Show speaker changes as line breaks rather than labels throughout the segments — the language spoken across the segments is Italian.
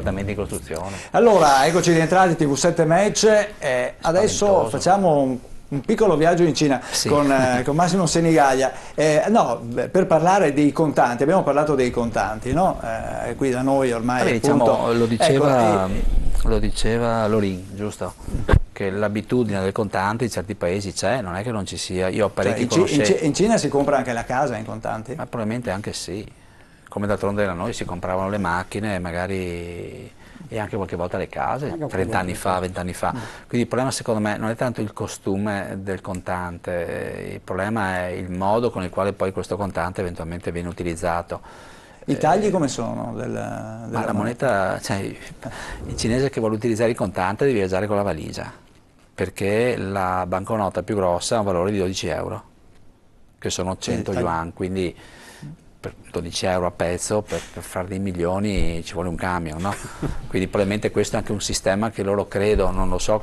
appartamenti in costruzione.
Allora, eccoci rientrati, TV7 Match, adesso facciamo un piccolo viaggio in Cina con Massimo Senigallia. No, per parlare dei contanti, abbiamo parlato dei contanti, no? Qui da noi ormai
Vabbè,
appunto,
diciamo, lo diceva Lorin, giusto? Che l'abitudine del contante in certi paesi c'è, non è che non ci sia. Io ho parecchi conoscenti.
In Cina si compra anche la casa in contanti?
Ma probabilmente anche sì, come d'altronde da noi si compravano le macchine magari e anche qualche volta le case, 30 anni fa, 20 anni fa. Quindi il problema secondo me non è tanto il costume del contante, il problema è il modo con il quale poi questo contante eventualmente viene utilizzato.
I tagli come sono?
Ma la moneta, cioè, il cinese che vuole utilizzare il contante deve viaggiare con la valigia, perché la banconota più grossa ha un valore di 12 euro, che sono 100 yuan, quindi per 12 euro a pezzo per fare dei milioni ci vuole un camion, no? Quindi probabilmente questo è anche un sistema che loro credo, non lo so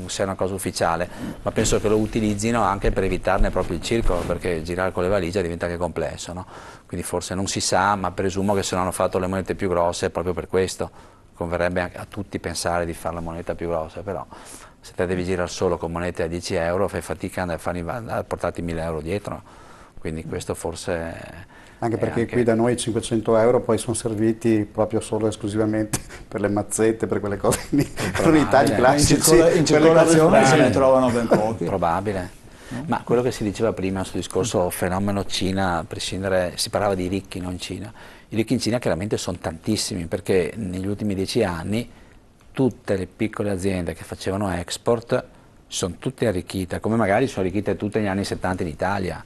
se è una cosa ufficiale, ma penso che lo utilizzino anche per evitarne proprio il circolo, perché girare con le valigie diventa anche complesso, no? Quindi forse non si sa, ma presumo che se non hanno fatto le monete più grosse è proprio per questo. Converrebbe a tutti pensare di fare la moneta più grossa, però se te devi girare solo con monete a 10 euro fai fatica a portarti 1000 euro dietro, quindi questo forse...
Anche perché qui da noi i 500 euro poi sono serviti proprio solo esclusivamente per le mazzette, per quelle cose lì, per i tagli classici.
In circolazione se ne trovano ben pochi.
Probabile. Ma quello che si diceva prima sul discorso fenomeno Cina, a prescindere, si parlava di ricchi, non Cina. I ricchi in Cina chiaramente sono tantissimi, perché negli ultimi 10 anni tutte le piccole aziende che facevano export sono tutte arricchite, come magari sono arricchite tutte negli anni 70 in Italia,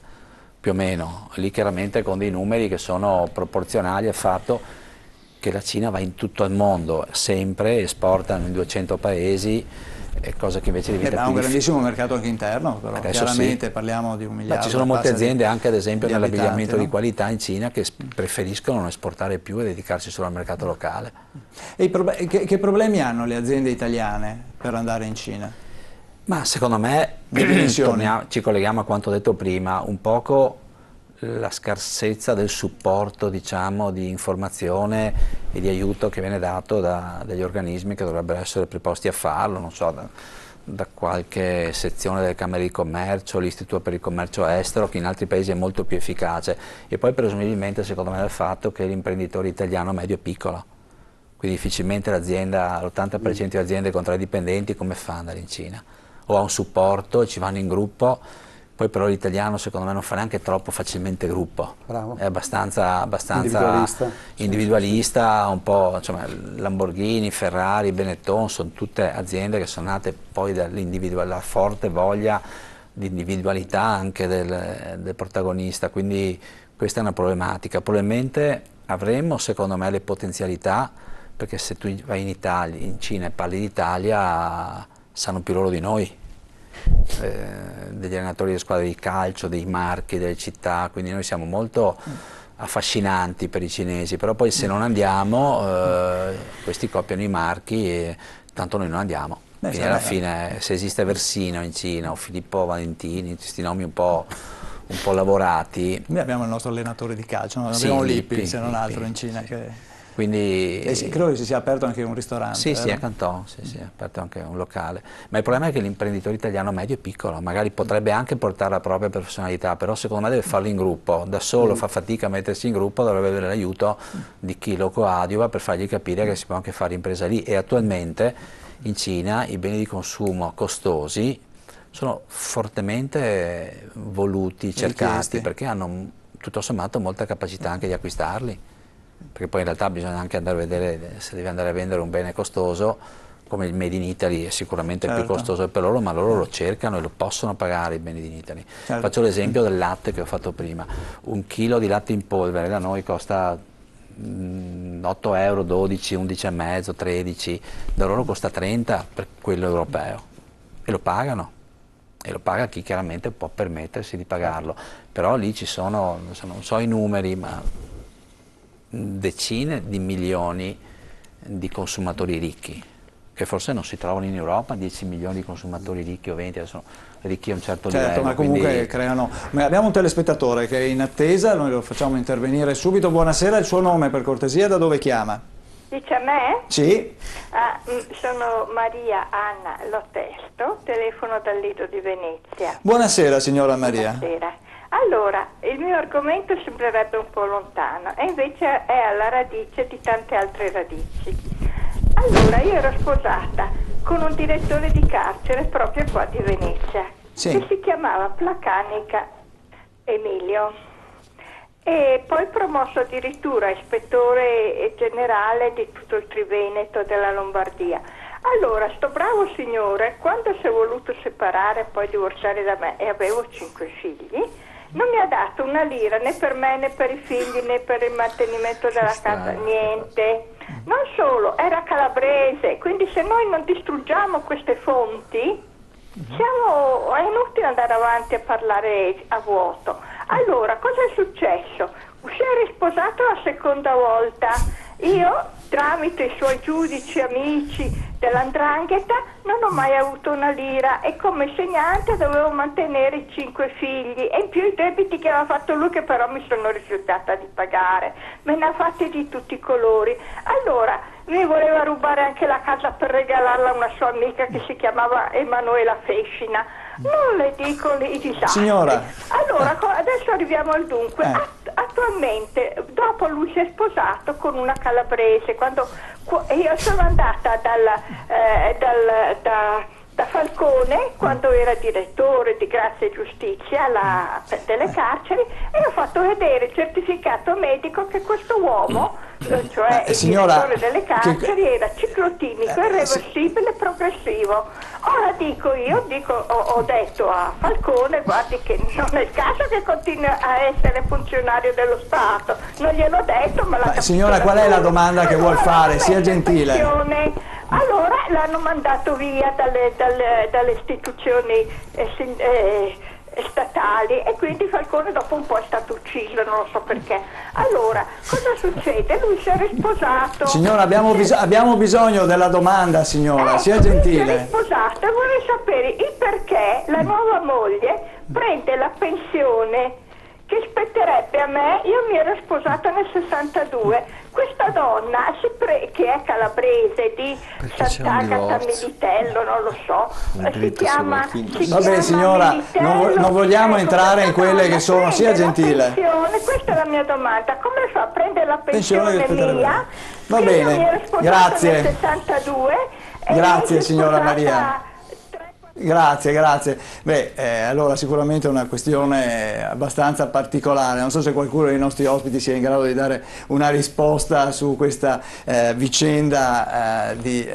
più o meno. Lì chiaramente con dei numeri che sono proporzionali al fatto che la Cina va in tutto il mondo, sempre esporta in 200 paesi, cosa che invece diventa
più difficile. Ha un grandissimo mercato anche interno, però
adesso
chiaramente parliamo di 1 miliardo.
Ci sono molte aziende anche ad esempio nell'abbigliamento di
no?
qualità in Cina che preferiscono non esportare più e dedicarsi solo al mercato locale.
E che problemi hanno le aziende italiane per andare in Cina?
Ma secondo me ci colleghiamo a quanto detto prima, un poco la scarsezza del supporto, diciamo, di informazione e di aiuto che viene dato dagli organismi che dovrebbero essere preposti a farlo, non so, da qualche sezione delle Camere di Commercio, l'Istituto per il Commercio Estero, che in altri paesi è molto più efficace, e poi presumibilmente secondo me dal fatto che l'imprenditore italiano medio è piccolo, quindi difficilmente l'azienda, l'80% di aziende con 3 dipendenti come fa ad andare in Cina? O ha un supporto, ci vanno in gruppo, poi però l'italiano secondo me non fa neanche troppo facilmente gruppo.
Bravo.
È abbastanza
individualista,
un po', insomma, Lamborghini, Ferrari, Benetton sono tutte aziende che sono nate poi dalla forte voglia di individualità anche del protagonista, quindi questa è una problematica. Probabilmente avremmo secondo me le potenzialità, perché se tu vai in Cina e parli d'Italia sanno più loro di noi. Degli allenatori delle squadre di calcio, dei marchi, delle città, quindi noi siamo molto affascinanti per i cinesi, però poi se non andiamo questi copiano i marchi e tanto noi non andiamo. Quindi alla fine se esiste Versino in Cina o Filippo Valentini, questi nomi un po' lavorati.
Noi abbiamo il nostro allenatore di calcio, non abbiamo Lippi se non altro in Cina. Che...
Quindi,
credo che si sia aperto anche un ristorante.
Sì, a Canton, è aperto anche un locale. Ma il problema è che l'imprenditore italiano medio è piccolo, magari potrebbe anche portare la propria professionalità, però secondo me deve farlo in gruppo, da solo fa fatica a mettersi in gruppo, dovrebbe avere l'aiuto di chi lo coadiuva per fargli capire che si può anche fare impresa lì. E attualmente in Cina i beni di consumo costosi sono fortemente voluti, cercati, perché hanno tutto sommato molta capacità anche di acquistarli. Perché poi in realtà bisogna anche andare a vedere, se devi andare a vendere un bene costoso come il Made in Italy è sicuramente più costoso per loro, ma loro lo cercano e lo possono pagare i beni in Italy. Faccio l'esempio del latte che ho fatto prima. 1 chilo di latte in polvere da noi costa 8 euro, 12, 11,5, 13, da loro costa 30 per quello europeo e lo pagano. E lo paga chi chiaramente può permettersi di pagarlo, però lì ci sono, non so i numeri, ma decine di milioni di consumatori ricchi, che forse non si trovano in Europa, 10 milioni di consumatori ricchi o 20, sono ricchi a un certo livello.
Ma comunque quindi... creano... Ma abbiamo un telespettatore che è in attesa, noi lo facciamo intervenire subito. Buonasera, il suo nome per cortesia, da dove chiama?
Dice a me?
Sì.
Sono Maria Anna Lotesto, telefono dal Lido di Venezia.
Buonasera signora Maria.
Buonasera. Allora, il mio argomento sembrerebbe un po' lontano e invece è alla radice di tante altre radici. Allora, io ero sposata con un direttore di carcere proprio qua di Venezia,
sì,
che si chiamava Placanica Emilio. E poi promosso addirittura ispettore generale di tutto il Triveneto della Lombardia. Allora, sto bravo signore, quando si è voluto separare e poi divorziare da me, e avevo 5 figli, non mi ha dato una lira né per me né per i figli né per il mantenimento della casa, niente. Non solo, era calabrese, quindi se noi non distruggiamo queste fonti, è inutile andare avanti a parlare a vuoto. Allora, cosa è successo? Si è risposato la seconda volta. Io, tramite i suoi giudici amici dell''ndrangheta, non ho mai avuto una lira e come insegnante dovevo mantenere i 5 figli e in più i debiti che aveva fatto lui, che però mi sono rifiutata di pagare. Me ne ha fatti di tutti i colori. Allora, mi voleva rubare anche la casa per regalarla a una sua amica che si chiamava Emanuela Fescina. Non le dico i disastri.
Signora.
Allora, adesso arriviamo al dunque. Attualmente, dopo lui si è sposato con una calabrese, quando io sono andata da Falcone, quando era direttore di Grazia e Giustizia delle carceri, e ho fatto vedere il certificato medico che questo uomo, cioè il direttore delle carceri, era ciclotimico, irreversibile, progressivo. Ora ho detto a Falcone, guardi che non è il caso che continui a essere funzionario dello Stato, non gliel'ho detto, ma la
signora, qual è la domanda che vuol fare? Sia gentile.
Allora l'hanno mandato via dalle istituzioni statali e quindi Falcone dopo un po' è stato ucciso, non lo so perché. Allora, cosa succede? Lui si è risposato.
Signora, abbiamo bisogno della domanda, signora, sia gentile.
Lui si è risposato e vorrei sapere il perché la nuova moglie prende la pensione che spetterebbe a me. Io mi ero sposata nel 62. Questa donna che è calabrese di Sant'Agata Militello, non lo so, si chiama
vabbè signora, non vogliamo entrare in quelle che sono, sia gentile.
Questa è la mia domanda, come fa a prendere la pensione mia?
Va bene,
io mi ero sposata
grazie.
nel 62
grazie signora Maria. Grazie. Allora sicuramente è una questione abbastanza particolare, non so se qualcuno dei nostri ospiti sia in grado di dare una risposta su questa vicenda di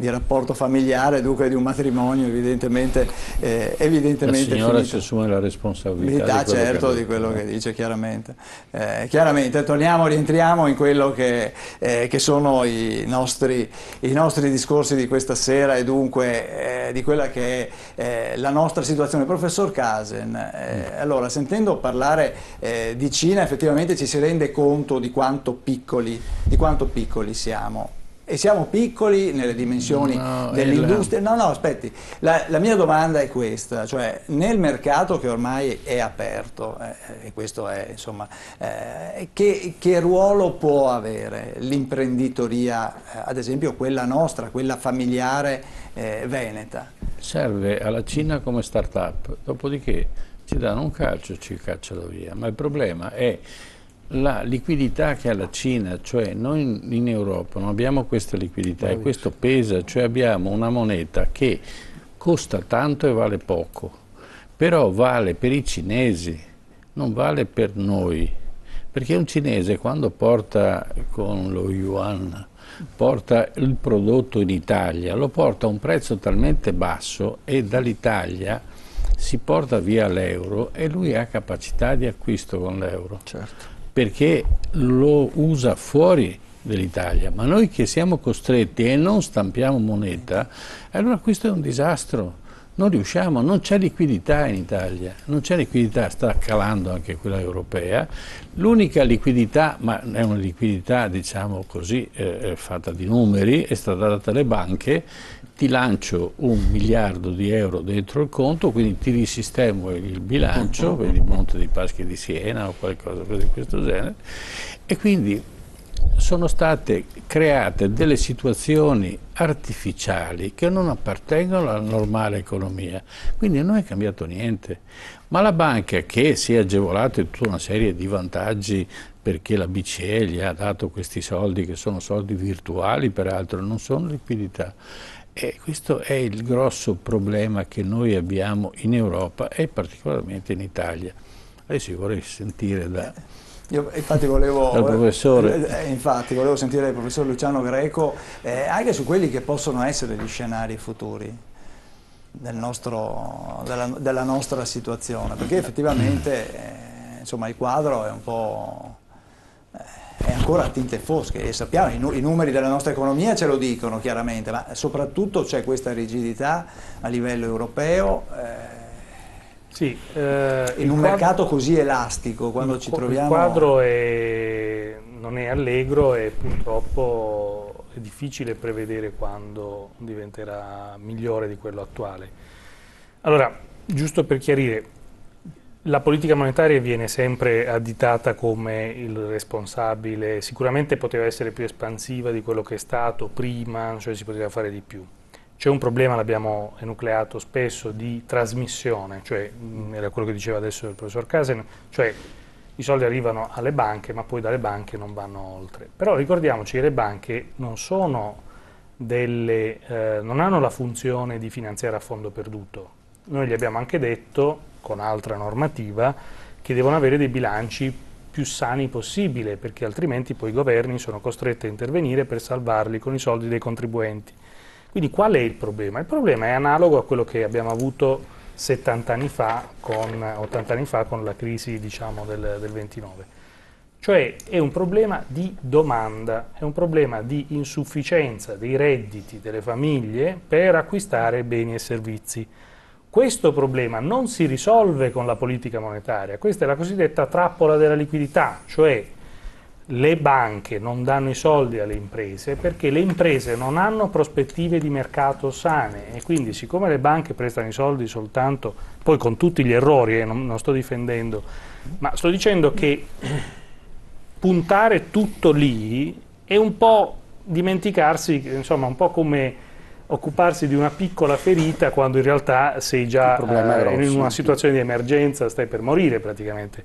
rapporto familiare, dunque di un matrimonio evidentemente
la signora
finito.
si assume la responsabilità
di quello che dice, chiaramente. Rientriamo in quello che sono i nostri discorsi di questa sera e dunque di quella che è la nostra situazione. Professor Casen, allora, sentendo parlare di Cina effettivamente ci si rende conto di quanto piccoli siamo. E siamo piccoli nelle dimensioni dell'industria. No, aspetti, la mia domanda è questa, cioè nel mercato che ormai è aperto, e questo è insomma, che ruolo può avere l'imprenditoria, ad esempio quella nostra, quella familiare veneta?
Serve alla Cina come start-up, dopodiché ci danno un calcio e ci cacciano via, ma il problema è la liquidità che ha la Cina, cioè noi in Europa non abbiamo questa liquidità e questo pesa, cioè abbiamo una moneta che costa tanto e vale poco, però vale per i cinesi, non vale per noi, perché un cinese quando porta con lo yuan, porta il prodotto in Italia, lo porta a un prezzo talmente basso e dall'Italia si porta via l'euro e lui ha capacità di acquisto con l'euro. Certo. Perché lo usa fuori dell'Italia, ma noi che siamo costretti e non stampiamo moneta, allora questo è un disastro, non riusciamo, non c'è liquidità in Italia, non c'è liquidità, sta calando anche quella europea, l'unica liquidità, ma è una liquidità diciamo così fatta di numeri, è stata data alle banche, ti lancio 1 miliardo di euro dentro il conto, quindi ti risistemo il bilancio, vedi il Monte dei Paschi di Siena o qualcosa di questo genere, e quindi sono state create delle situazioni artificiali che non appartengono alla normale economia, quindi non è cambiato niente. Ma la banca, che si è agevolata tutta una serie di vantaggi perché la BCE gli ha dato questi soldi, che sono soldi virtuali peraltro, non sono liquidità, e questo è il grosso problema che noi abbiamo in Europa e particolarmente in Italia. Adesso io vorrei sentire dal professore.
Infatti volevo sentire il professor Luciano Greco anche su quelli che possono essere gli scenari futuri della nostra situazione, perché effettivamente insomma, il quadro è un po' è ancora a tinte fosche e sappiamo, i numeri della nostra economia ce lo dicono chiaramente, ma soprattutto c'è questa rigidità a livello europeo.
Sì,
in un mercato così elastico, quando ci troviamo...
Il quadro non è allegro e purtroppo è difficile prevedere quando diventerà migliore di quello attuale. Allora, giusto per chiarire, la politica monetaria viene sempre additata come il responsabile, sicuramente poteva essere più espansiva di quello che è stato prima, cioè si poteva fare di più. C'è un problema, l'abbiamo enucleato spesso, di trasmissione, cioè era quello che diceva adesso il professor Casen, cioè i soldi arrivano alle banche ma poi dalle banche non vanno oltre. Però ricordiamoci che le banche non sono non hanno la funzione di finanziare a fondo perduto. Noi gli abbiamo anche detto, con altra normativa, che devono avere dei bilanci più sani possibile, perché altrimenti poi i governi sono costretti a intervenire per salvarli con i soldi dei contribuenti. Quindi qual è il problema? Il problema è analogo a quello che abbiamo avuto 70 anni fa, 80 anni fa con la crisi, diciamo, del 29. Cioè è un problema di domanda, è un problema di insufficienza dei redditi delle famiglie per acquistare beni e servizi. Questo problema non si risolve con la politica monetaria, questa è la cosiddetta trappola della liquidità, cioè le banche non danno i soldi alle imprese perché le imprese non hanno prospettive di mercato sane e quindi siccome le banche prestano i soldi soltanto, poi con tutti gli errori, non sto difendendo, ma sto dicendo che puntare tutto lì è un po' dimenticarsi, insomma un po' come occuparsi di una piccola ferita quando in realtà sei già in una situazione di emergenza, stai per morire praticamente.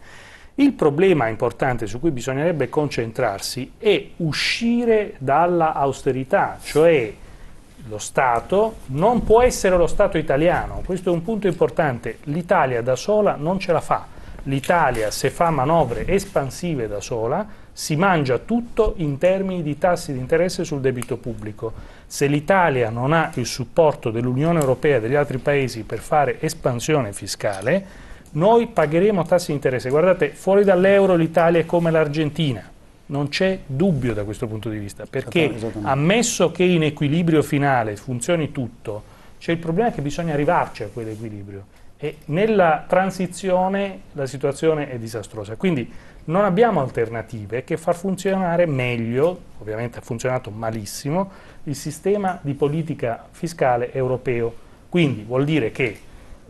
Il problema importante su cui bisognerebbe concentrarsi è uscire dalla austerità, cioè lo Stato non può essere lo Stato italiano, questo è un punto importante, l'Italia da sola non ce la fa, l'Italia se fa manovre espansive da sola si mangia tutto in termini di tassi di interesse sul debito pubblico, se l'Italia non ha il supporto dell'Unione Europea e degli altri paesi per fare espansione fiscale, noi pagheremo tassi di interesse. Guardate, fuori dall'euro l'Italia è come l'Argentina, non c'è dubbio da questo punto di vista, perché ammesso che in equilibrio finale funzioni tutto, c'è il problema che bisogna arrivarci a quell'equilibrio e nella transizione la situazione è disastrosa. Quindi non abbiamo alternative che far funzionare meglio, ovviamente ha funzionato malissimo, il sistema di politica fiscale europeo. Quindi vuol dire che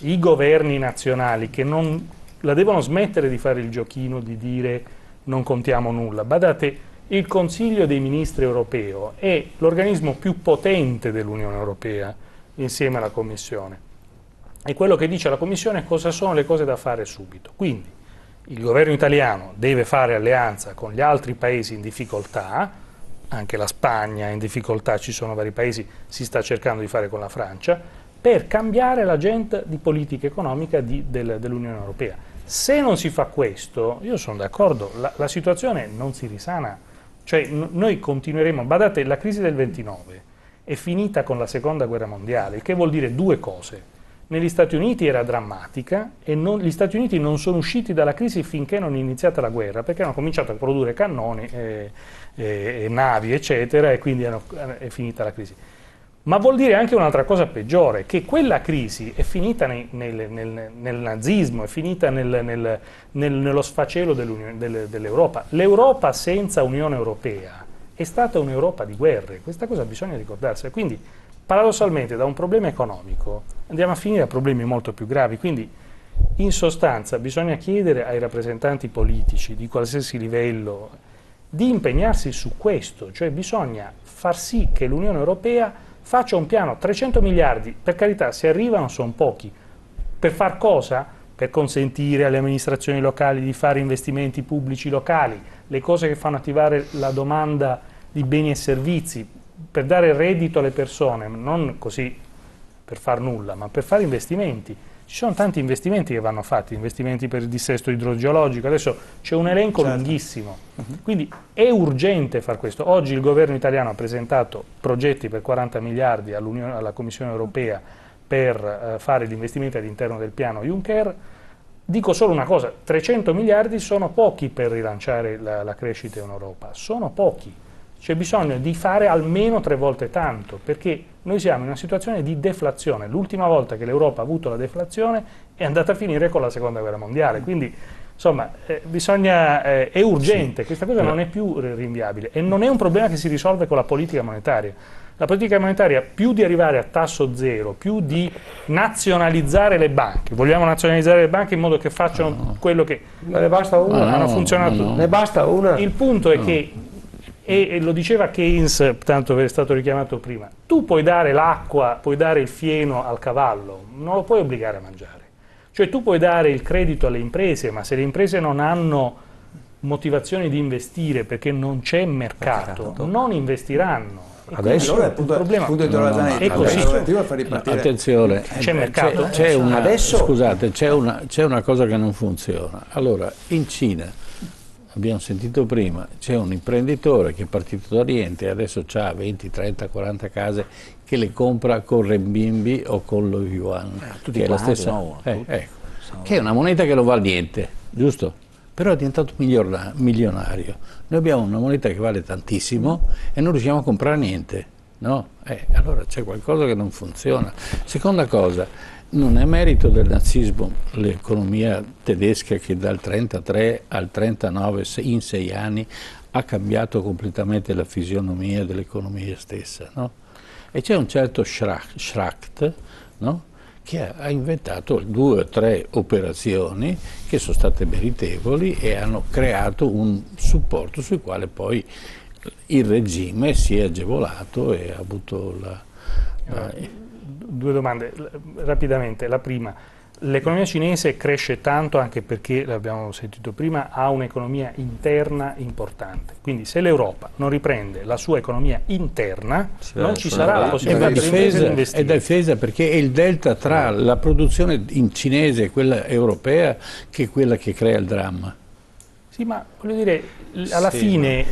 i governi nazionali che non la devono smettere di fare il giochino di dire non contiamo nulla. Badate, il Consiglio dei Ministri europeo è l'organismo più potente dell'Unione Europea insieme alla Commissione. E quello che dice la Commissione cosa sono le cose da fare subito. Quindi il governo italiano deve fare alleanza con gli altri paesi in difficoltà, anche la Spagna è in difficoltà, ci sono vari paesi, si sta cercando di fare con la Francia, per cambiare l'agenda di politica economica dell'Unione Europea. Se non si fa questo, io sono d'accordo, la situazione non si risana, cioè noi continueremo, badate, la crisi del 29 è finita con la seconda guerra mondiale, il che vuol dire due cose. Negli Stati Uniti era drammatica e gli Stati Uniti non sono usciti dalla crisi finché non è iniziata la guerra, perché hanno cominciato a produrre cannoni e navi, eccetera, e quindi è finita la crisi. Ma vuol dire anche un'altra cosa peggiore, che quella crisi è finita nel nazismo, è finita nello sfacelo dell'Europa. L'Europa senza Unione Europea è stata un'Europa di guerre, questa cosa bisogna ricordarsela. Quindi, paradossalmente, da un problema economico andiamo a finire a problemi molto più gravi. Quindi, in sostanza, bisogna chiedere ai rappresentanti politici di qualsiasi livello di impegnarsi su questo, cioè bisogna far sì che l'Unione Europea faccia un piano, 300 miliardi, per carità, se arrivano sono pochi, per far cosa? Per consentire alle amministrazioni locali di fare investimenti pubblici locali, le cose che fanno attivare la domanda di beni e servizi, per dare reddito alle persone, non così per far nulla, ma per fare investimenti. Ci sono tanti investimenti che vanno fatti, investimenti per il dissesto idrogeologico, adesso c'è un elenco lunghissimo, quindi è urgente far questo. Oggi il governo italiano ha presentato progetti per 40 miliardi alla Commissione Europea per fare gli investimenti all'interno del piano Juncker. Dico solo una cosa, 300 miliardi sono pochi per rilanciare la crescita in Europa, sono pochi. C'è bisogno di fare almeno 3 volte tanto, perché noi siamo in una situazione di deflazione. L'ultima volta che l'Europa ha avuto la deflazione è andata a finire con la Seconda Guerra Mondiale, quindi insomma è urgente, questa cosa non è più rinviabile e non è un problema che si risolve con la politica monetaria. La politica monetaria, più di arrivare a tasso zero, più di nazionalizzare le banche, vogliamo nazionalizzare le banche in modo che facciano quello che...
Ma ne basta una?
Hanno funzionato.
Ne basta una?
Il punto è che, e lo diceva Keynes, tanto per è stato richiamato prima, tu puoi dare l'acqua, puoi dare il fieno al cavallo, non lo puoi obbligare a mangiare. Cioè tu puoi dare il credito alle imprese, ma se le imprese non hanno motivazioni di investire perché non c'è mercato, non investiranno.
Adesso
allora il punto interrogativo
è così.
è far ripartire.
Attenzione,
c'è mercato.
Scusate, c'è una cosa che non funziona. Allora, in Cina, abbiamo sentito prima, c'è un imprenditore che è partito da Oriente e adesso ha 20, 30, 40 case che le compra con renminbi o con lo yuan, che è la stessa, che è una moneta che non vale niente, giusto? Però è diventato milionario. Noi abbiamo una moneta che vale tantissimo e non riusciamo a comprare niente, no? Allora c'è qualcosa che non funziona. Seconda cosa, non è merito del nazismo l'economia tedesca che dal 33 al 39 in 6 anni ha cambiato completamente la fisionomia dell'economia stessa, no? E c'è un certo Schracht, no? Che ha inventato 2 o 3 operazioni che sono state meritevoli e hanno creato un supporto sul quale poi il regime si è agevolato e ha avuto la...
2 domande, rapidamente. La prima, l'economia cinese cresce tanto anche perché, l'abbiamo sentito prima, ha un'economia interna importante. Quindi se l'Europa non riprende la sua economia interna, non ci sarà la possibilità per le imprese di investire.
È da difesa perché è il delta tra la produzione in cinese e quella europea che è quella che crea il dramma.
Sì, ma voglio dire, alla fine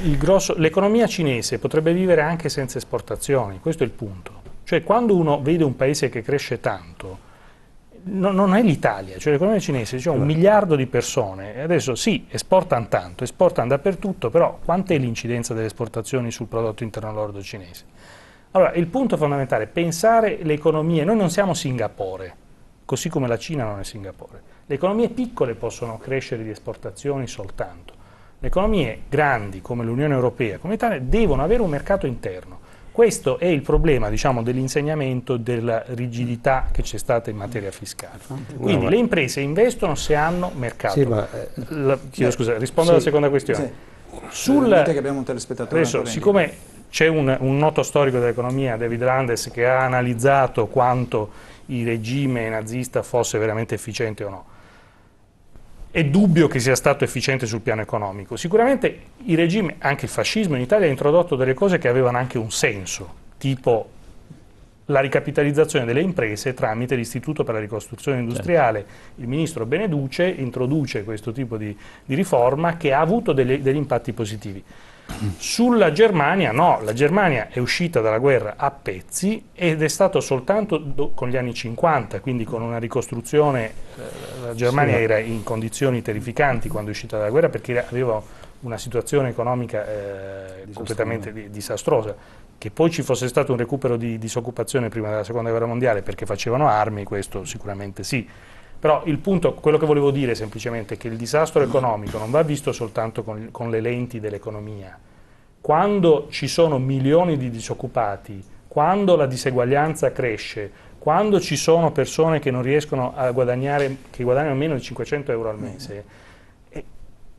l'economia cinese potrebbe vivere anche senza esportazioni, questo è il punto. Cioè quando uno vede un paese che cresce tanto, non è l'Italia, cioè l'economia cinese, c'è 1 miliardo di persone, e adesso sì, esportano tanto, esportano dappertutto, però quant'è l'incidenza delle esportazioni sul prodotto interno lordo cinese? Allora, il punto fondamentale è pensare le economie, noi non siamo Singapore, così come la Cina non è Singapore, le economie piccole possono crescere di esportazioni soltanto, le economie grandi come l'Unione Europea, come l'Italia, devono avere un mercato interno. Questo è il problema, diciamo, dell'insegnamento della rigidità che c'è stata in materia fiscale. Quindi le imprese investono se hanno mercato.
Sì, ma,
chiedo scusa, rispondo alla seconda questione.
Sì. Che abbiamo un telespettatore.
Adesso, siccome c'è un noto storico dell'economia, David Landes, che ha analizzato quanto il regime nazista fosse veramente efficiente o no, è dubbio che sia stato efficiente sul piano economico. Sicuramente il regime, anche il fascismo in Italia, ha introdotto delle cose che avevano anche un senso, tipo la ricapitalizzazione delle imprese tramite l'Istituto per la ricostruzione industriale. Il ministro Beneduce introduce questo tipo di riforma che ha avuto degli impatti positivi. Sulla Germania no, la Germania è uscita dalla guerra a pezzi ed è stato soltanto con gli anni 50, quindi con una ricostruzione, la Germania era in condizioni terrificanti quando è uscita dalla guerra perché aveva una situazione economica completamente disastrosa. Che poi ci fosse stato un recupero di disoccupazione prima della Seconda Guerra Mondiale perché facevano armi, questo sicuramente sì. Però il punto, quello che volevo dire semplicemente è che il disastro economico non va visto soltanto con le lenti dell'economia. Quando ci sono milioni di disoccupati, quando la diseguaglianza cresce, quando ci sono persone che non riescono a guadagnare, che guadagnano meno di 500 euro al mese,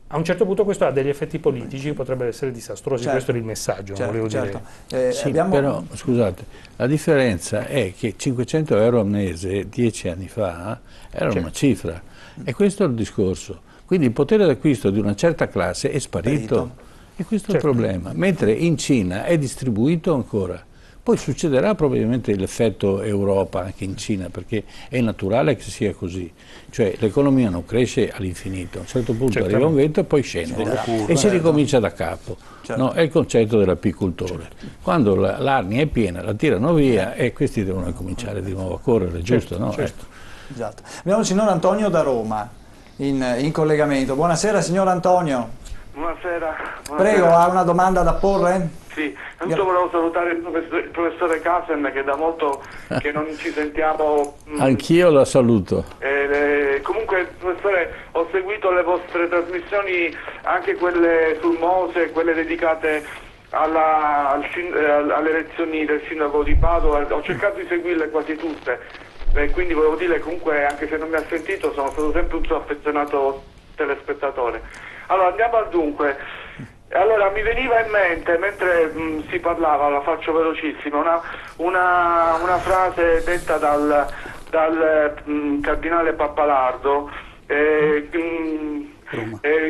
A un certo punto questo ha degli effetti politici che potrebbero essere disastrosi, certo. Questo è il messaggio,
certo,
volevo
certo.
dire.
Sì, però, scusate, la differenza è che 500 euro al mese 10 anni fa era una cifra, e questo è il discorso. Quindi il potere d'acquisto di una certa classe è sparito, e questo è il problema, mentre in Cina è distribuito ancora. Poi succederà probabilmente l'effetto Europa anche in Cina, perché è naturale che sia così. Cioè l'economia non cresce all'infinito, a un certo punto arriva un vento e poi scende e si ricomincia da capo. No, è il concetto dell'apicoltore. Quando l'arnia è piena la tirano via e questi devono cominciare di nuovo a correre, giusto? No?
Esatto. Abbiamo il signor Antonio da Roma in collegamento. Buonasera signor Antonio.
Buonasera.
Prego, ha una domanda da porre?
Sì, intanto volevo salutare il professore Casen, che da molto che non ci sentiamo.
Anch'io la saluto.
Comunque, professore, ho seguito le vostre trasmissioni, anche quelle sul Mose, quelle dedicate alle elezioni del sindaco di Padova. Ho cercato di seguirle quasi tutte, quindi volevo dire, comunque, anche se non mi ha sentito, sono stato sempre un suo affezionato telespettatore. Allora, andiamo al dunque. Allora, mi veniva in mente, mentre si parlava, la faccio velocissima, una frase detta dal cardinale Pappalardo in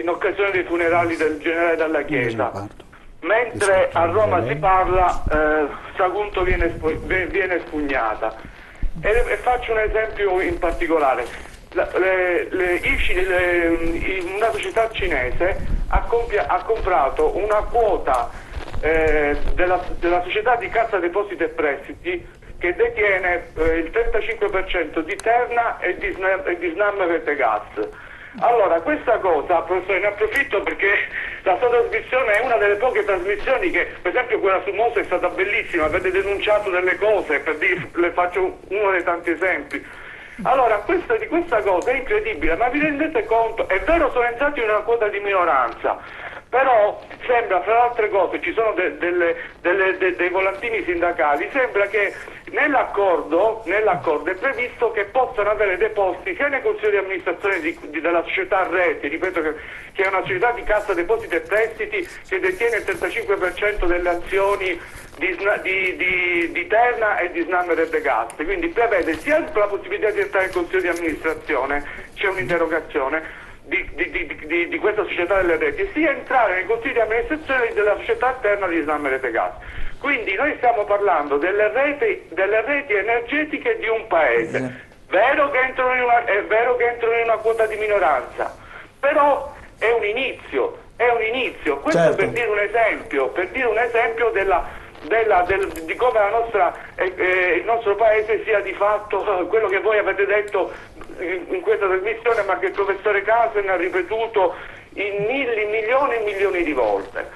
occasione dei funerali del generale Dalla Chiesa. Mentre a Roma si parla, Sagunto viene spugnata. E faccio un esempio in particolare. Una società cinese ha comprato una quota della società di Cassa Depositi e Prestiti, che detiene il 35% di Terna e di Snam Rete Gas. Allora, questa cosa, professore, ne approfitto perché la sua trasmissione è una delle poche trasmissioni che, per esempio quella su Mose è stata bellissima, avete denunciato delle cose, le faccio uno dei tanti esempi. Allora, di questa cosa è incredibile, ma vi rendete conto? È vero, sono entrati in una quota di minoranza, però sembra, fra le altre cose, ci sono dei volantini sindacali, sembra che nell'accordo è previsto che possano avere dei posti sia nei consigli di amministrazione della società Reti, ripeto che è una società di Cassa Depositi e Prestiti che detiene il 35% delle azioni di Terna e di Snam Rete Gas, quindi prevede sia la possibilità di entrare in consiglio di amministrazione, c'è un'interrogazione di questa società delle reti, sia entrare nei consigli di amministrazione della società Terna di Snam Rete Gas. Quindi noi stiamo parlando delle reti energetiche di un paese. È vero che entrano in una quota di minoranza, però è un inizio. Questo
certo.
per dire un esempio di come il nostro paese sia di fatto quello che voi avete detto in questa trasmissione, ma che il professore Casen ha ripetuto in milioni e milioni di volte.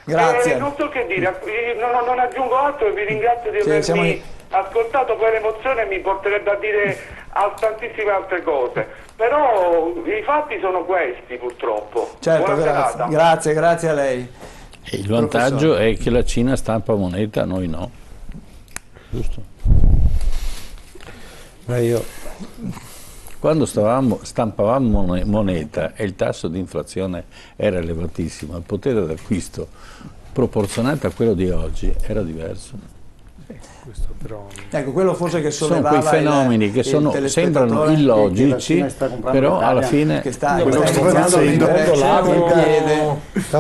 Grazie.
Non so che dire, non aggiungo altro e vi ringrazio di avermi ascoltato, poi l'emozione mi porterebbe a dire tantissime altre cose, però i fatti sono questi purtroppo.
Certo, grazie a lei.
E il vantaggio è che la Cina stampa moneta, noi no. Giusto?
Ma io...
Quando stampavamo moneta e il tasso di inflazione era elevatissimo, il potere d'acquisto proporzionato a quello di oggi era diverso.
Ecco, quello forse che sollevava
sono quei fenomeni che sembrano illogici, però alla fine
sta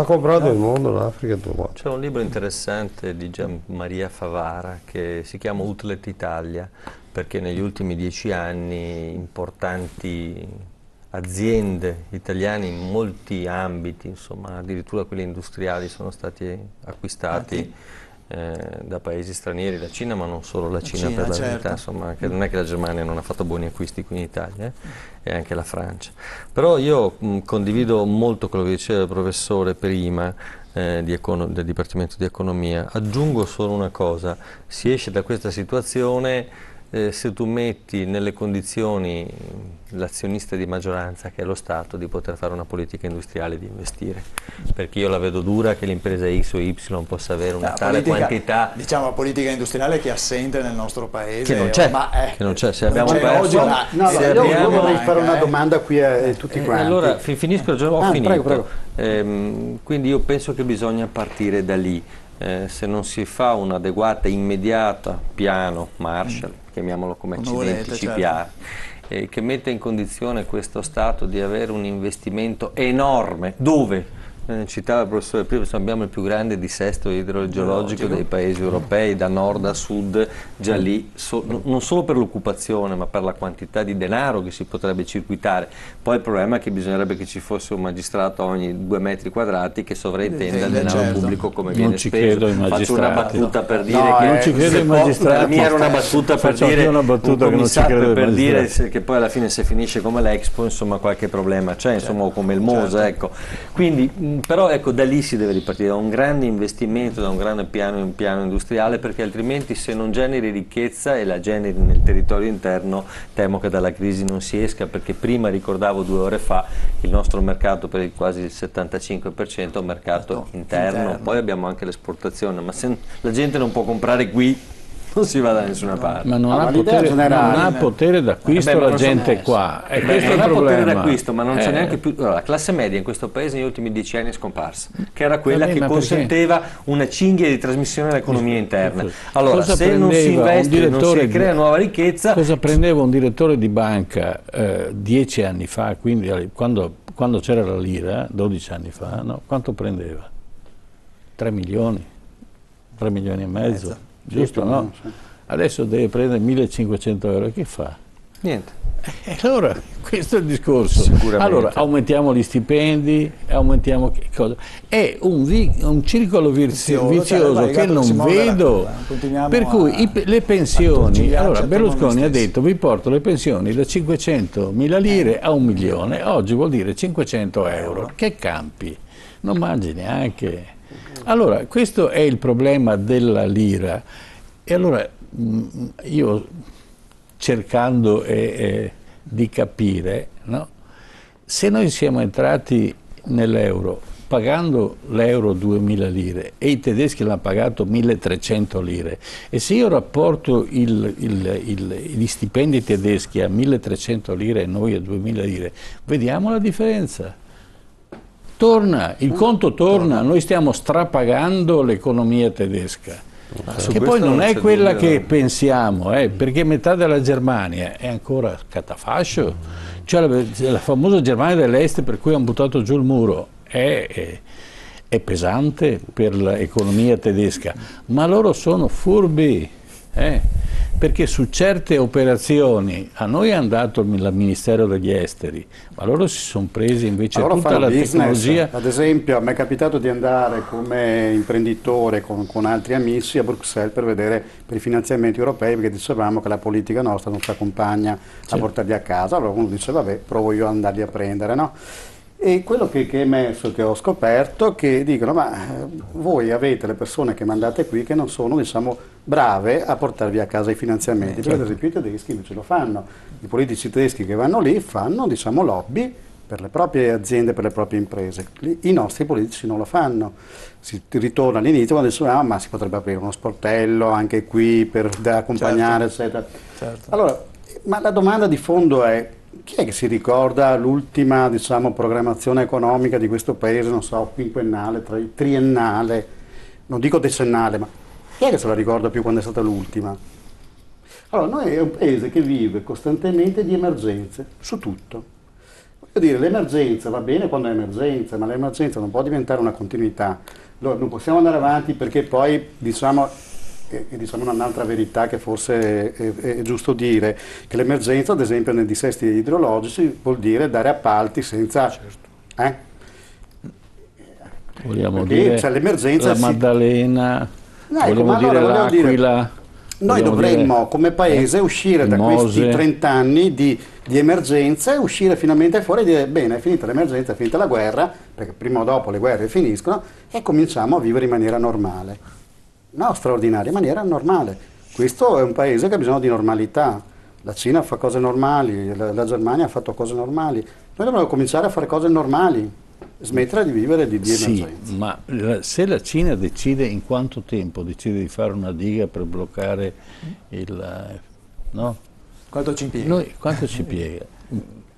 comprando il mondo, l'Africa.
C'è un libro interessante di Gian Maria Favara che si chiama Outlet Italia, perché negli ultimi 10 anni importanti aziende italiane in molti ambiti, insomma addirittura quelli industriali, sono stati acquistati da paesi stranieri, la Cina, ma non solo la Cina per la verità, insomma, che non è che la Germania non ha fatto buoni acquisti qui in Italia, e anche la Francia. Però io condivido molto quello che diceva il professore prima del Dipartimento di Economia. Aggiungo solo una cosa: si esce da questa situazione se tu metti nelle condizioni l'azionista di maggioranza, che è lo Stato, di poter fare una politica industriale, di investire. Perché io la vedo dura che l'impresa X o Y possa avere una tale quantità.
Diciamo la politica industriale che è assente nel nostro paese.
Che non c'è, che non c'è. Se abbiamo perso...
Io vorrei fare una domanda qui a tutti quanti.
Allora, finisco, ho finito.
Prego.
Quindi io penso che bisogna partire da lì. Se non si fa un'adeguata, immediata piano Marshall, chiamiamolo come accidenti ci piace, che metta in condizione questo Stato di avere un investimento enorme, dove? Citava il professore prima, abbiamo il più grande dissesto idrogeologico dei paesi europei, da nord a sud, già lì, non solo per l'occupazione ma per la quantità di denaro che si potrebbe circuitare. Poi il problema è che bisognerebbe che ci fosse un magistrato ogni 2 metri quadrati che sovraintenda il denaro pubblico come viene speso.
Credo ai magistrati.
Faccio una battuta per dire che
non ci credo ai magistrati.
Per me era una battuta per dire
una battuta che non ci credo
per dire che poi alla fine se finisce come l'Expo, insomma qualche problema c'è, insomma, o come il MOSA, ecco. Quindi però ecco, da lì si deve ripartire, da un grande investimento, da un grande piano industriale, perché altrimenti se non generi ricchezza e la generi nel territorio interno, temo che dalla crisi non si esca, perché prima, ricordavo 2 ore fa, il nostro mercato per quasi il 75% è un mercato interno, poi abbiamo anche l'esportazione, ma se la gente non può comprare qui non si va da nessuna parte.
Ma non ha potere d'acquisto la gente qua.
Questo è il problema. Potere d'acquisto, ma non c'è neanche più. Allora, la classe media in questo paese negli ultimi 10 anni è scomparsa, che era quella che consenteva una cinghia di trasmissione all'economia interna. Allora, se non si investe, non si crea nuova ricchezza.
Cosa prendeva un direttore di banca 10 anni fa, quindi quando c'era la lira, 12 anni fa, no? Quanto prendeva? 3 milioni, 3 milioni e mezzo. Giusto, no? Adesso deve prendere 1.500 euro, che fa?
Niente.
Allora, questo è il discorso. Allora, aumentiamo gli stipendi, aumentiamo che cosa? È un circolo vizioso che non vedo. Per cui le pensioni, allora Berlusconi ha detto vi porto le pensioni da 500.000 lire a 1 milione, oggi vuol dire 500 euro. Che campi? Non mangi neanche. Allora, questo è il problema della lira. E allora io, cercando di capire, no? Se noi siamo entrati nell'euro pagando l'euro 2.000 lire e i tedeschi l'hanno pagato 1.300 lire, e se io rapporto gli stipendi tedeschi a 1.300 lire e noi a 2.000 lire, vediamo la differenza. Torna, il conto torna, noi stiamo strapagando l'economia tedesca, che poi non è quella che pensiamo, perché metà della Germania è ancora catafascio, cioè la famosa Germania dell'Est, per cui hanno buttato giù il muro, è pesante per l'economia tedesca, ma loro sono furbi, perché su certe operazioni a noi è andato il Ministero degli Esteri, ma loro si sono presi invece tutta la tecnologia.
Ad esempio, a me è capitato di andare come imprenditore con altri amici a Bruxelles per vedere per i finanziamenti europei, perché dicevamo che la politica nostra non ci accompagna a portarli a casa. Allora uno dice vabbè, provo io ad andarli a prendere, no? E quello che è emerso, che ho scoperto, che dicono ma voi avete le persone che mandate qui che non sono, diciamo, brave a portarvi a casa i finanziamenti, perché ad esempio i tedeschi invece lo fanno, i politici tedeschi che vanno lì fanno, diciamo, lobby per le proprie aziende, per le proprie imprese. I nostri politici non lo fanno. Si ritorna all'inizio quando dicevamo ma si potrebbe aprire uno sportello anche qui per accompagnare, eccetera. Allora, ma la domanda di fondo è: chi è che si ricorda l'ultima, diciamo, programmazione economica di questo paese, non so, quinquennale, triennale, non dico decennale, ma chi è che se la ricorda più quando è stata l'ultima? Allora, noi è un paese che vive costantemente di emergenze, su tutto. Voglio dire, l'emergenza va bene quando è emergenza, ma l'emergenza non può diventare una continuità. Allora, non possiamo andare avanti perché poi, diciamo un'altra verità che forse è giusto dire, che l'emergenza, ad esempio nei dissesti idrologici, vuol dire dare appalti senza...
Vogliamo dire, cioè, l'emergenza la Maddalena, vogliamo dire l'Aquila.
Noi dovremmo come paese uscire da questi 30 anni di emergenza e uscire finalmente fuori e dire bene, è finita l'emergenza, è finita la guerra, perché prima o dopo le guerre finiscono, e cominciamo a vivere in maniera normale. No, straordinaria, in maniera normale. Questo è un paese che ha bisogno di normalità. La Cina fa cose normali, la Germania ha fatto cose normali. Noi dobbiamo cominciare a fare cose normali, smettere di vivere di emergenza.
Sì, ma se la Cina decide, in quanto tempo decide di fare una diga per bloccare il... no?
Quanto ci impiega?
Noi, quanto ci piega?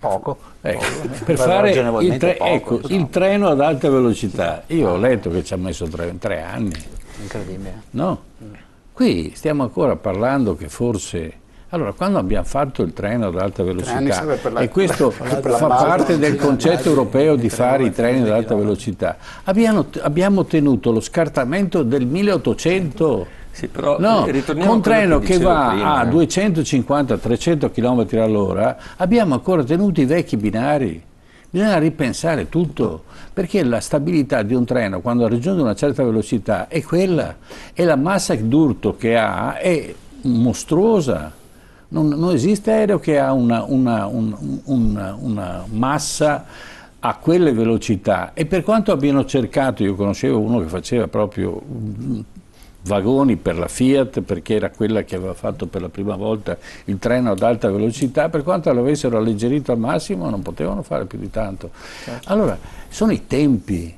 Poco.
Ecco, per fare il treno ad alta velocità. Io ho letto che ci ha messo 3 anni.
Incredibile.
No? Qui stiamo ancora parlando che forse... Allora, quando abbiamo fatto il treno ad alta velocità, e questo fa parte del concetto europeo di fare i treni ad alta velocità, abbiamo ottenuto lo scartamento del 1800.
Sì, però
no, con un treno che va a 250-300 km all'ora, abbiamo ancora tenuto i vecchi binari. Bisogna ripensare tutto, perché la stabilità di un treno quando raggiunge una certa velocità è quella, e la massa d'urto che ha è mostruosa. Non esiste aereo che ha una massa a quelle velocità, e per quanto abbiano cercato, io conoscevo uno che faceva proprio vagoni per la Fiat, perché era quella che aveva fatto per la prima volta il treno ad alta velocità, per quanto l'avessero alleggerito al massimo non potevano fare più di tanto. Certo. Allora, sono i tempi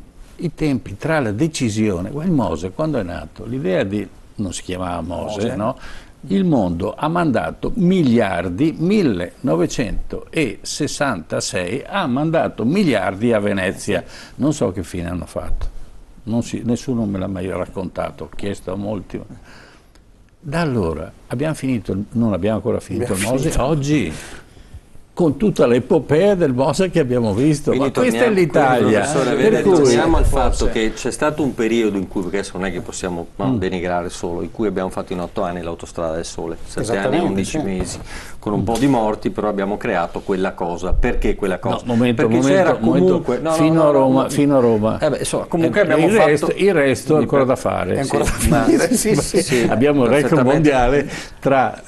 tra la decisione, il Mose quando è nato, l'idea di, non si chiamava Mose, no? Il mondo ha mandato miliardi, 1966 ha mandato miliardi a Venezia, non so che fine hanno fatto, nessuno me l'ha mai raccontato, ho chiesto a molti. Da allora non abbiamo ancora finito il Mose, oggi, con tutta l'epopea del Mose che abbiamo visto.
Quindi
ma questa è l'Italia.
Torniamo al fatto che c'è stato un periodo in cui, perché adesso non è che possiamo denigrare solo, in cui abbiamo fatto in 8 anni l'autostrada del Sole, 7 anni e 11 mesi, con un po' di morti, però abbiamo creato quella cosa. Perché quella cosa?
Perché c'era comunque... fino a Roma.
Insomma, comunque abbiamo
il resto è ancora da fare.
È ancora da finire,
sì.
Abbiamo il record mondiale tra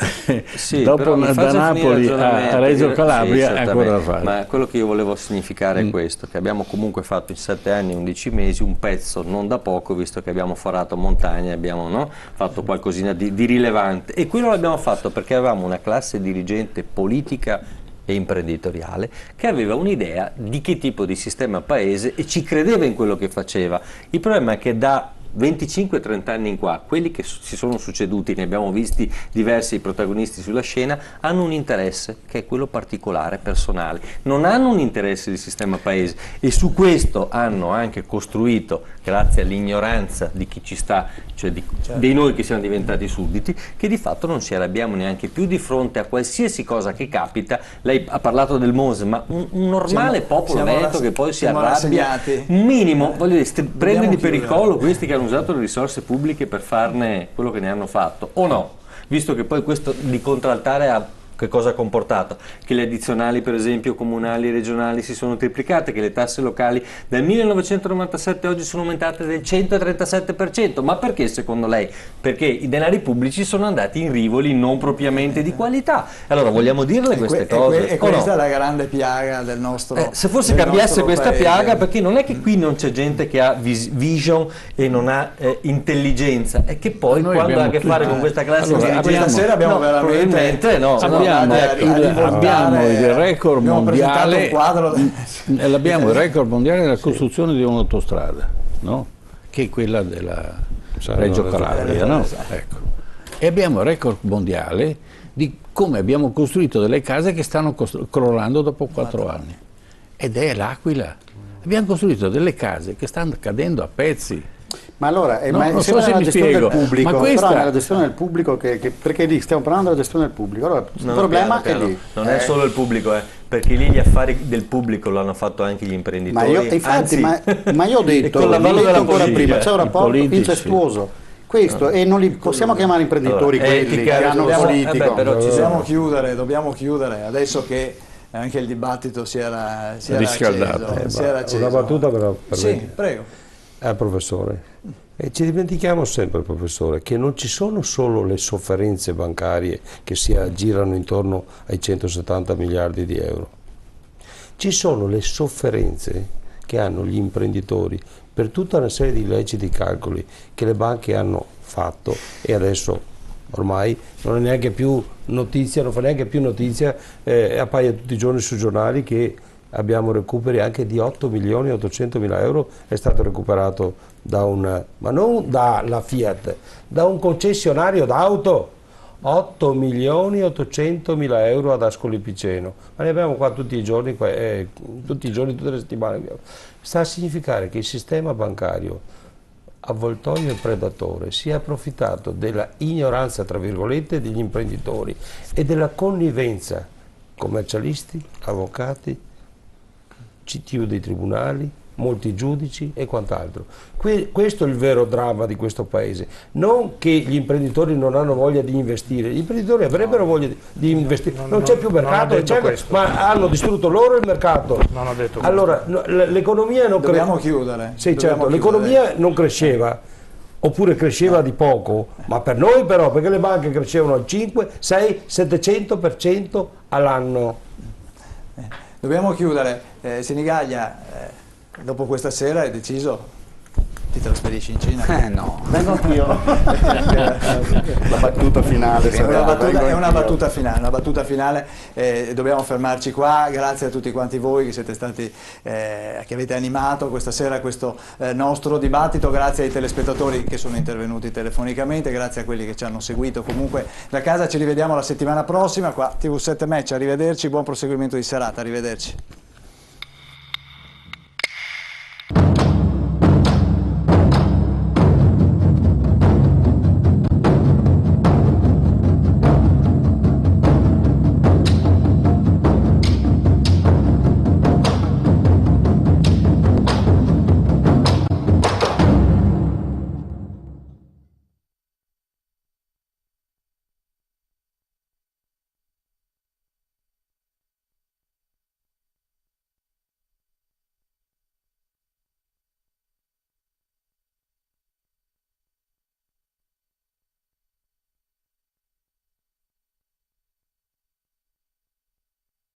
dopo da Napoli a Reggio Calabria. È ancora da fare.
Ma quello che io volevo significare è questo, che abbiamo comunque fatto in 7 anni e 11 mesi un pezzo non da poco, visto che abbiamo forato montagne, abbiamo fatto qualcosina di rilevante, e quello l'abbiamo fatto perché avevamo una classe dirigente politica e imprenditoriale che aveva un'idea di che tipo di sistema paese e ci credeva in quello che faceva. Il problema è che da 25-30 anni in qua, quelli che si sono succeduti, ne abbiamo visti diversi protagonisti sulla scena, hanno un interesse che è quello particolare, personale, non hanno un interesse di sistema paese, e su questo hanno anche costruito, grazie all'ignoranza di chi ci sta, cioè dei noi che siamo diventati sudditi, che di fatto non ci arrabbiamo neanche più di fronte a qualsiasi cosa che capita. Lei ha parlato del Mose, ma un normale popolo veneto che poi si arrabbia, un minimo, voglio dire, prendili per il collo questi che hanno usato le risorse pubbliche per farne quello che ne hanno fatto, o no? Visto che poi questo di contraltare ha che cosa ha comportato? Che le addizionali, per esempio, comunali e regionali si sono triplicate, che le tasse locali dal 1997 oggi sono aumentate del 137%. Ma perché secondo lei? Perché i denari pubblici sono andati in rivoli non propriamente di qualità. Allora vogliamo dirle queste cose?
E questa è la grande piaga del nostro
se forse cambiasse questa piaga, perché non è che qui non c'è gente che ha vision e non ha intelligenza, è che poi quando ha a che fare con questa classe
questa sera abbiamo veramente
abbiamo il record mondiale, abbiamo il record mondiale della costruzione di un'autostrada, no? Che è quella della Reggio Calabria, no? Ecco. E abbiamo il record mondiale di come abbiamo costruito delle case che stanno crollando dopo 4 anni, ed è l'Aquila. Abbiamo costruito delle case che stanno cadendo a pezzi.
Ma allora,
non so se mi spiego,
del pubblico,
ma questa...
però è la gestione del pubblico perché lì stiamo parlando della gestione del pubblico. Allora, il problema è lì.
Non è solo il pubblico, perché lì gli affari del pubblico lo hanno fatto anche gli imprenditori.
Ma io ho detto, ancora prima, c'è un rapporto incestuoso. Questo, e non li possiamo chiamare imprenditori quelli che hanno politico.
Dobbiamo chiudere adesso che anche il dibattito si era
acceso. Una battuta per
sì, prego.
Professore, e ci dimentichiamo sempre, professore, che non ci sono solo le sofferenze bancarie che si aggirano intorno ai 170 miliardi di euro, ci sono le sofferenze che hanno gli imprenditori per tutta una serie di illeciti calcoli che le banche hanno fatto e adesso ormai non è neanche più notizia, non fa neanche più notizia, appaia tutti i giorni sui giornali che abbiamo recuperi anche di 8 milioni e 800 mila euro, è stato recuperato da ma non dalla Fiat, da un concessionario d'auto. 8 milioni e 800 mila euro ad Ascoli Piceno, ma ne abbiamo qua tutti i giorni, tutte le settimane. Sta a significare che il sistema bancario, avvoltoio e predatore, si è approfittato della ignoranza, tra virgolette, degli imprenditori e della connivenza commercialisti, avvocati, CTU dei tribunali, molti giudici e quant'altro. Questo è il vero dramma di questo paese, non che gli imprenditori non hanno voglia di investire, gli imprenditori avrebbero voglia di investire, non c'è più mercato, ma hanno distrutto loro il mercato.
Non ho detto
allora, l'economia non
Dobbiamo chiudere.
Sì, certo, l'economia non cresceva, oppure cresceva di poco, ma per noi però, perché le banche crescevano al 5, 6, 700% all'anno.
Dobbiamo chiudere. Sinigaglia, dopo questa sera hai deciso, ti trasferisci in Cina?
No.
Vengo anch'io. La battuta finale.
È una battuta finale, dobbiamo fermarci qua. Grazie a tutti quanti voi che siete stati, che avete animato questa sera questo nostro dibattito, grazie ai telespettatori che sono intervenuti telefonicamente, grazie a quelli che ci hanno seguito comunque da casa. Ci rivediamo la settimana prossima qua, TV7 Match, arrivederci, buon proseguimento di serata, arrivederci.